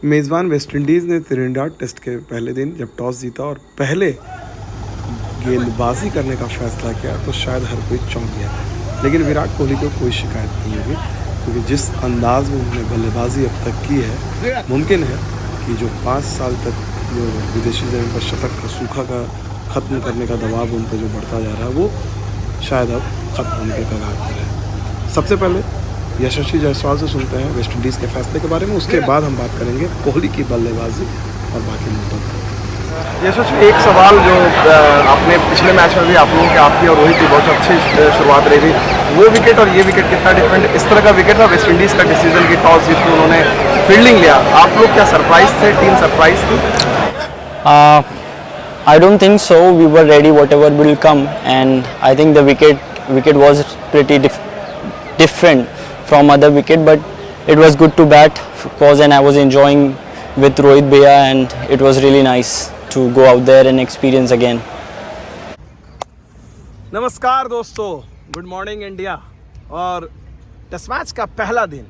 मेज़बान वेस्टइंडीज़ ने त्रिनिडाद टेस्ट के पहले दिन जब टॉस जीता और पहले गेंदबाजी करने का फैसला किया तो शायद हर कोई चौंक गया। लेकिन विराट कोहली को कोई शिकायत नहीं होगी, क्योंकि जिस अंदाज में उन्होंने बल्लेबाजी अब तक की है, मुमकिन है कि जो 5 साल तक जो विदेशी ज़मीन पर शतक का सूखा का ख़त्म करने का दबाव उन पर जो बढ़ता जा रहा है, वो शायद अब ख़त्म होने के कगार पर है। सबसे पहले यशस्वी जायसवाल से सुनते हैं वेस्ट इंडीज़ के फैसले के बारे में, उसके बाद हम बात करेंगे कोहली की बल्लेबाजी और बाकी मुद्दों पर। यशस्वी, एक सवाल जो आपने पिछले मैच में भी आप लोगों के आपकी और रोहित की बहुत अच्छी शुरुआत रही थी, वो विकेट और ये विकेट कितना डिफरेंट इस तरह का विकेट था वेस्ट इंडीज़ का डिसीजन की टॉस जीत के उन्होंने फील्डिंग लिया। आप लोग क्या सरप्राइज थे, टीम सरप्राइज थी? I don't think so. We were ready whatever will come, and I think the wicket was pretty different from other wicket, but it was good to bat because and I was enjoying with Rohit Bhaiya, and it was really nice to go out there and experience again. नमस्कार दोस्तों, good morning India. और test match का पहला दिन,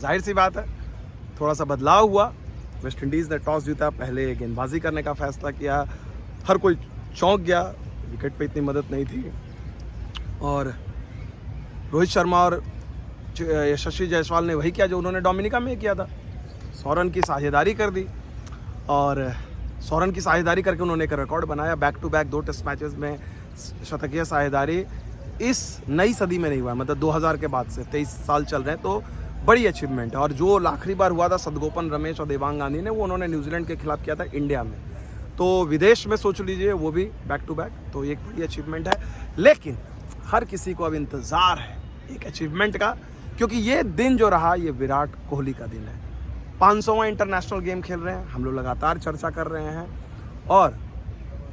जाहिर सी बात है थोड़ा सा बदलाव हुआ। वेस्ट इंडीज़ ने टॉस जीता, पहले गेंदबाजी करने का फैसला किया, हर कोई चौंक गया, विकेट पे इतनी मदद नहीं थी और रोहित शर्मा और यशस्वी जायसवाल ने वही किया जो उन्होंने डोमिनिका में किया था, 100 रन की साझेदारी कर दी और 100 रन की साझेदारी करके उन्होंने एक रिकॉर्ड बनाया। Back to back 2 test matches में शतकीय साझेदारी इस नई सदी में नहीं हुआ, मतलब 2000 के बाद से 23 साल चल रहे हैं, तो बड़ी अचीवमेंट है। और जो आखिरी बार हुआ था सदगोपन रमेश और देवांग गांधी ने, वो उन्होंने न्यूजीलैंड के खिलाफ किया था इंडिया में, तो विदेश में सोच लीजिए वो भी बैक टू बैक, तो एक बड़ी अचीवमेंट है। लेकिन हर किसी को अब इंतज़ार है एक अचीवमेंट का, क्योंकि ये दिन जो रहा ये विराट कोहली का दिन है। 500वां इंटरनेशनल गेम खेल रहे हैं, हम लोग लगातार चर्चा कर रहे हैं और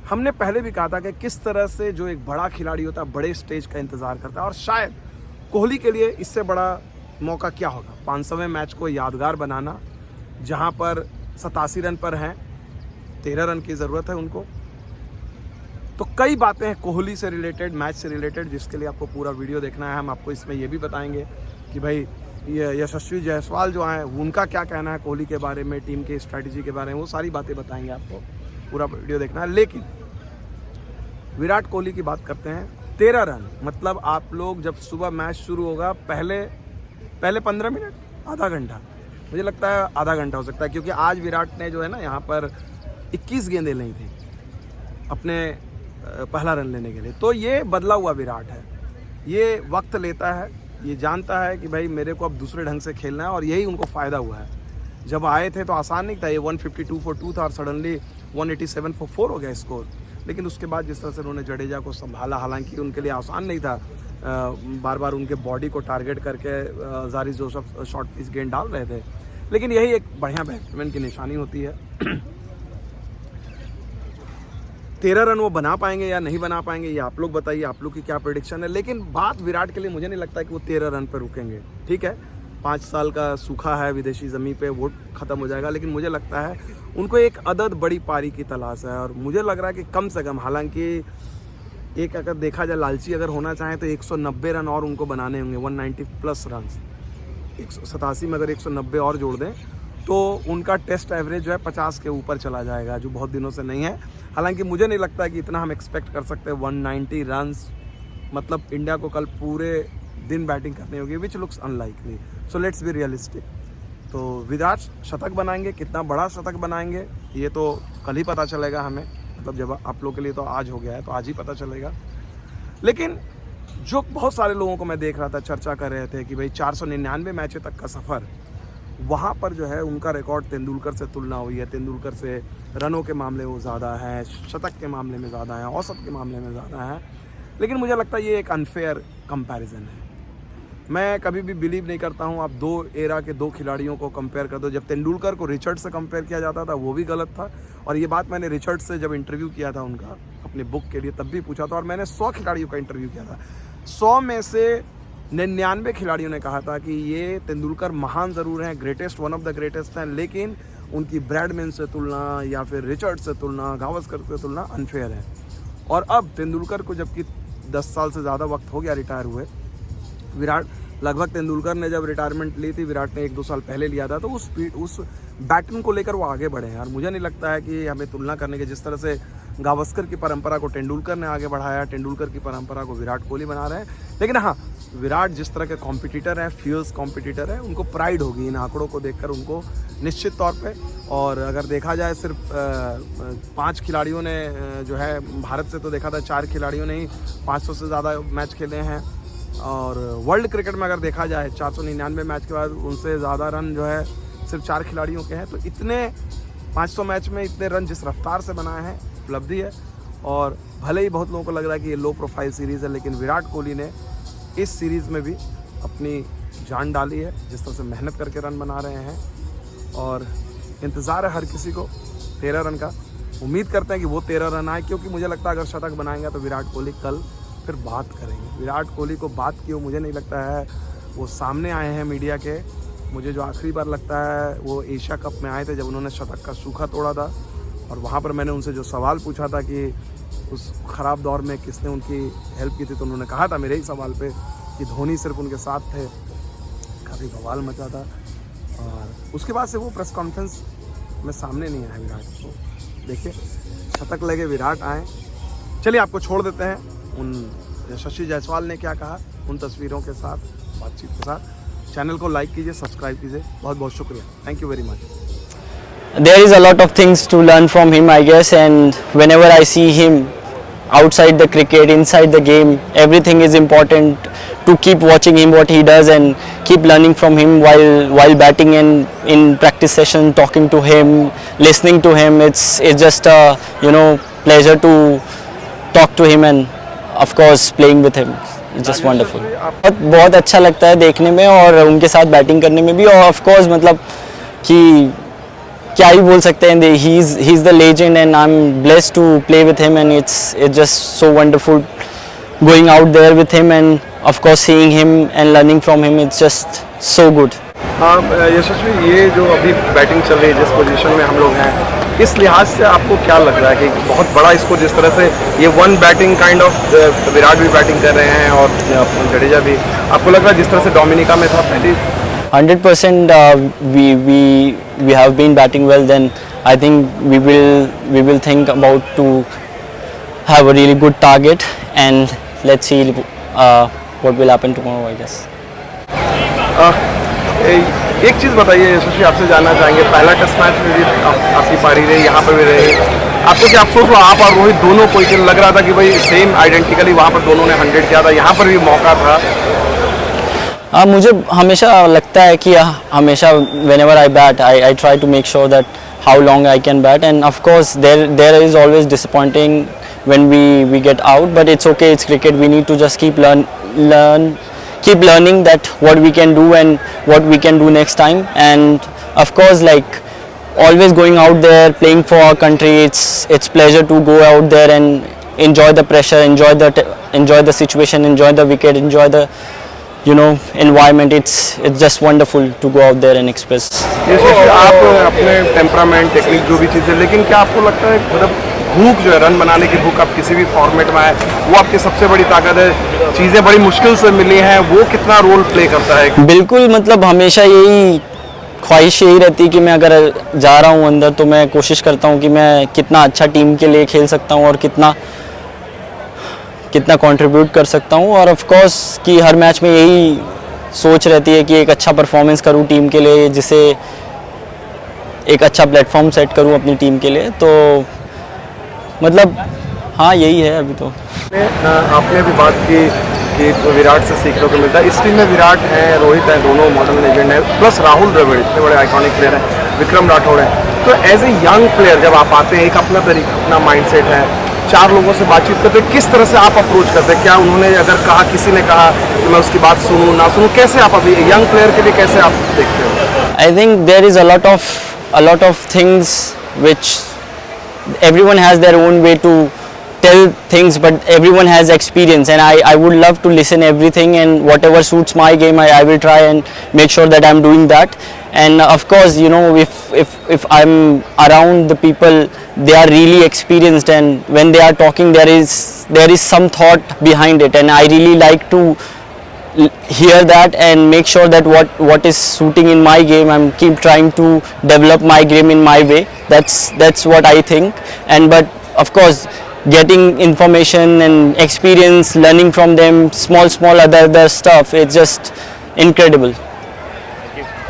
हमने पहले भी कहा था कि किस तरह से जो एक बड़ा खिलाड़ी होता है बड़े स्टेज का इंतज़ार करता है, और शायद कोहली के लिए इससे बड़ा मौका क्या होगा 500वें मैच को यादगार बनाना, जहाँ पर 87 रन पर हैं, 13 रन की ज़रूरत है उनको। तो कई बातें हैं कोहली से रिलेटेड, मैच से रिलेटेड, जिसके लिए आपको पूरा वीडियो देखना है। हम आपको इसमें ये भी बताएंगे कि भाई ये यशस्वी जायसवाल जो हैं उनका क्या कहना है कोहली के बारे में, टीम के स्ट्रैटेजी के बारे में, वो सारी बातें बताएंगे आपको, पूरा वीडियो देखना है। लेकिन विराट कोहली की बात करते हैं। 13 रन, मतलब आप लोग जब सुबह मैच शुरू होगा पहले 15 मिनट, आधा घंटा, मुझे लगता है आधा घंटा हो सकता है, क्योंकि आज विराट ने जो है ना यहाँ पर 21 गेंदें ली थी अपने पहला रन लेने के लिए। तो ये बदला हुआ विराट है, ये वक्त लेता है, ये जानता है कि भाई मेरे को अब दूसरे ढंग से खेलना है, और यही उनको फ़ायदा हुआ है। जब आए थे तो आसान नहीं था, ये 152 for 2 था और सडनली 187 for 4 हो गया स्कोर। लेकिन उसके बाद जिस तरह से उन्होंने जडेजा को संभाला, हालांकि उनके लिए आसान नहीं था, बार बार उनके बॉडी को टारगेट करके जारी जोसेफ शॉर्ट पिच गेंद डाल रहे थे, लेकिन यही एक बढ़िया बैट्समैन की निशानी होती है। 13 रन वो बना पाएंगे या नहीं बना पाएंगे, ये आप लोग बताइए, आप लोग की क्या प्रेडिक्शन है। लेकिन बात विराट के लिए मुझे नहीं लगता कि वो 13 रन पर रुकेंगे। ठीक है, 5 साल का सूखा है विदेशी ज़मीन पे, वो ख़त्म हो जाएगा, लेकिन मुझे लगता है उनको एक अदद बड़ी पारी की तलाश है। और मुझे लग रहा है कि कम से कम, हालांकि एक अगर देखा जाए लालची अगर होना चाहें तो 190 रन और उनको बनाने होंगे, 190 प्लस रन। 187 में अगर 190 और जोड़ दें तो उनका टेस्ट एवरेज जो है 50 के ऊपर चला जाएगा, जो बहुत दिनों से नहीं है। हालांकि मुझे नहीं लगता कि इतना हम एक्सपेक्ट कर सकते हैं। 190 रन्स मतलब इंडिया को कल पूरे दिन बैटिंग करनी होगी, which looks unlikely. So let's be realistic. तो विराट शतक बनाएंगे, कितना बड़ा शतक बनाएंगे ये तो कल ही पता चलेगा हमें, मतलब जब आप लोग के लिए तो आज हो गया है तो आज ही पता चलेगा। लेकिन जो बहुत सारे लोगों को मैं देख रहा था, चर्चा कर रहे थे कि भाई 499 मैचों तक का सफ़र, वहाँ पर जो है उनका रिकॉर्ड तेंदुलकर से तुलना हुई है। तेंदुलकर से रनों के मामले में वो ज़्यादा है, शतक के मामले में ज़्यादा है, औसत के मामले में ज़्यादा है। लेकिन मुझे लगता है ये एक अनफेयर कंपैरिजन है। मैं कभी भी बिलीव नहीं करता हूँ आप 2 एरा के 2 खिलाड़ियों को कंपेयर कर दो। जब तेंदुलकर को रिचर्ड से कंपेयर किया जाता था वो भी गलत था, और ये बात मैंने रिचर्ड से जब इंटरव्यू किया था उनका अपने बुक के लिए तब भी पूछा था, और मैंने 100 खिलाड़ियों का इंटरव्यू किया था। 100 में से 99 खिलाड़ियों ने कहा था कि ये तेंदुलकर महान ज़रूर हैं, greatest, one of the greatest हैं, लेकिन उनकी ब्रैडमैन से तुलना या फिर रिचर्ड से तुलना, गावस्कर से तुलना अनफेयर है। और अब तेंदुलकर को जबकि 10 साल से ज़्यादा वक्त हो गया रिटायर हुए, विराट लगभग तेंदुलकर ने जब रिटायरमेंट ली थी, विराट ने 1-2 साल पहले लिया था, तो उस बैटन को लेकर वो आगे बढ़े हैं। और मुझे नहीं लगता है कि हमें तुलना करने के, जिस तरह से गावस्कर की परंपरा को तेंदुलकर ने आगे बढ़ाया, तेंदुलकर की परंपरा को विराट कोहली बना रहे हैं। लेकिन हाँ, विराट जिस तरह के कॉम्पिटिटर हैं, फियर्स कॉम्पिटिटर हैं, उनको प्राइड होगी इन आंकड़ों को देखकर उनको, निश्चित तौर पे। और अगर देखा जाए सिर्फ 5 खिलाड़ियों ने जो है, भारत से तो देखा था 4 खिलाड़ियों ने ही 500 से ज़्यादा मैच खेले हैं। और वर्ल्ड क्रिकेट में अगर देखा जाए 499 मैच के बाद उनसे ज़्यादा रन जो है सिर्फ 4 खिलाड़ियों के हैं। तो इतने 500 मैच में इतने रन जिस रफ्तार से बनाए हैं, उपलब्धि है। और भले ही बहुत लोगों को लग रहा है कि ये लो प्रोफाइल सीरीज़ है, लेकिन विराट कोहली ने इस सीरीज़ में भी अपनी जान डाली है, जिस तरह से मेहनत करके रन बना रहे हैं। और इंतज़ार है हर किसी को 13 रन का। उम्मीद करते हैं कि वो 13 रन आए, क्योंकि मुझे लगता है अगर शतक बनाएंगे तो विराट कोहली कल फिर बात करेंगे। विराट कोहली को बात की मुझे नहीं लगता है वो सामने आए हैं मीडिया के। मुझे जो आखिरी बार लगता है वो एशिया कप में आए थे, जब उन्होंने शतक का सूखा तोड़ा था। और वहाँ पर मैंने उनसे जो सवाल पूछा था कि उस ख़राब दौर में किसने उनकी हेल्प की थी, तो उन्होंने कहा था मेरे ही सवाल पे कि धोनी सिर्फ उनके साथ थे। काफ़ी बवाल मचा था। और उसके बाद से वो प्रेस कॉन्फ्रेंस में सामने नहीं आया विराट को। देखिए, शतक लगे विराट आए। चलिए आपको छोड़ देते हैं उन यशस्वी जायसवाल ने क्या कहा उन तस्वीरों के साथ, बातचीत के साथ। चैनल को लाइक कीजिए, सब्सक्राइब कीजिए। बहुत बहुत शुक्रिया। Thank you very much. There is a lot of things to learn from him, I guess, and whenever I see him outside the cricket, inside the game, everything is important to keep watching him, what he does, and keep learning from him while batting and in practice session, talking to him, listening to him. It's just a pleasure to talk to him and of course playing with him. It's just wonderful. बहुत अच्छा लगता है देखने में और उनके साथ batting करने में भी। और ऑफ कोर्स मतलब कि क्या ही बोल सकते हैं, he is the legend and I'm blessed to play with him, and it's just so wonderful going out there with him and of course seeing him and learning from him. It's just so good. हाँ यशस्वी, ये जो अभी batting चल रही है, जिस position में हम लोग हैं, इस लिहाज से आपको क्या लग रहा है कि बहुत बड़ा इसको, जिस तरह से ये one batting kind of, Virat भी बैटिंग कर रहे हैं और जडेजा भी, आपको लग रहा है जिस तरह से डोमिनिका में था पहले 100% we have been batting well, then I think we will think about to have a really good target, and let's see what will happen tomorrow, I guess. एक चीज़ बताइए यशस्वी, आपसे जानना चाहेंगे, पहला टेस्ट मैच में भी आपकी पारी रही, यहाँ पर भी रही, आपको क्या अफसोस हुआ? आप और रोहित दोनों को लग रहा था कि भाई सेम आइडेंटिकली वहाँ पर दोनों ने 100 किया था, यहाँ पर भी मौका था। मुझे हमेशा लगता है कि हमेशा whenever I bat, I try to make sure that how long I can bat, and of course there is always disappointing when we get out, but it's okay, it's cricket. We need to just keep learning that what we can do and what we can do next time. And of course, like always going out there playing for our country, it's pleasure to go out there and enjoy the pressure, enjoy the situation, enjoy the wicket, enjoy the environment. It's just wonderful to go out there and express. आप अपने temperament, technique, जो भी चीज़ें, लेकिन क्या आपको लगता है मतलब भूख जो है, रन बनाने की भूख, आप किसी भी फॉर्मेट में आए, वो आपकी सबसे बड़ी ताकत है? चीज़ें बड़ी मुश्किल से मिली हैं, वो कितना रोल प्ले करता है? बिल्कुल, मतलब हमेशा यही ख्वाहिश यही रहती है कि मैं अगर जा रहा हूँ अंदर, तो मैं कोशिश करता हूँ कि मैं कितना अच्छा टीम के लिए खेल सकता हूँ और कितना कंट्रीब्यूट कर सकता हूँ। और ऑफ कोर्स कि हर मैच में यही सोच रहती है कि एक अच्छा परफॉर्मेंस करूँ टीम के लिए, जिसे एक अच्छा प्लेटफॉर्म सेट करूँ अपनी टीम के लिए। तो मतलब हाँ, यही है अभी तो। आपने भी बात की कि विराट से सीखने को मिलता है। इस टीम में विराट हैं, रोहित हैं, दोनों मॉडर्न लेजेंड हैं, प्लस राहुल द्रविड़, इतने बड़े आइकॉनिक प्लेयर हैं, विक्रम राठौड़ हैं। तो एज ए यंग प्लेयर जब आप आते हैं, एक अपना तरीका, अपना माइंडसेट है, 4 लोगों से बातचीत करते हैं, किस तरह से आप अप्रोच करते हैं? क्या उन्होंने अगर कहा, किसी ने कहा कि मैं उसकी बात सुनूं ना सुनूं, कैसे आप अभी यंग प्लेयर के लिए कैसे आप देखते हो? I think there is a lot of things which everyone has their own way to tell things, but everyone has experience, and I would love to listen everything, and whatever suits my game, I will try and make sure that I'm doing that. And of course, if I'm around the people, they are really experienced, and when they are talking, there is some thought behind it, and I really like to hear that and make sure that what is suiting in my game, I'm keep trying to develop my game in my way. That's what I think. And but of course, getting information and experience, learning from them, small other stuff, it's just incredible.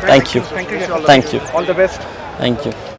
Thank you. Thank you. Thank you. All the best. Thank you.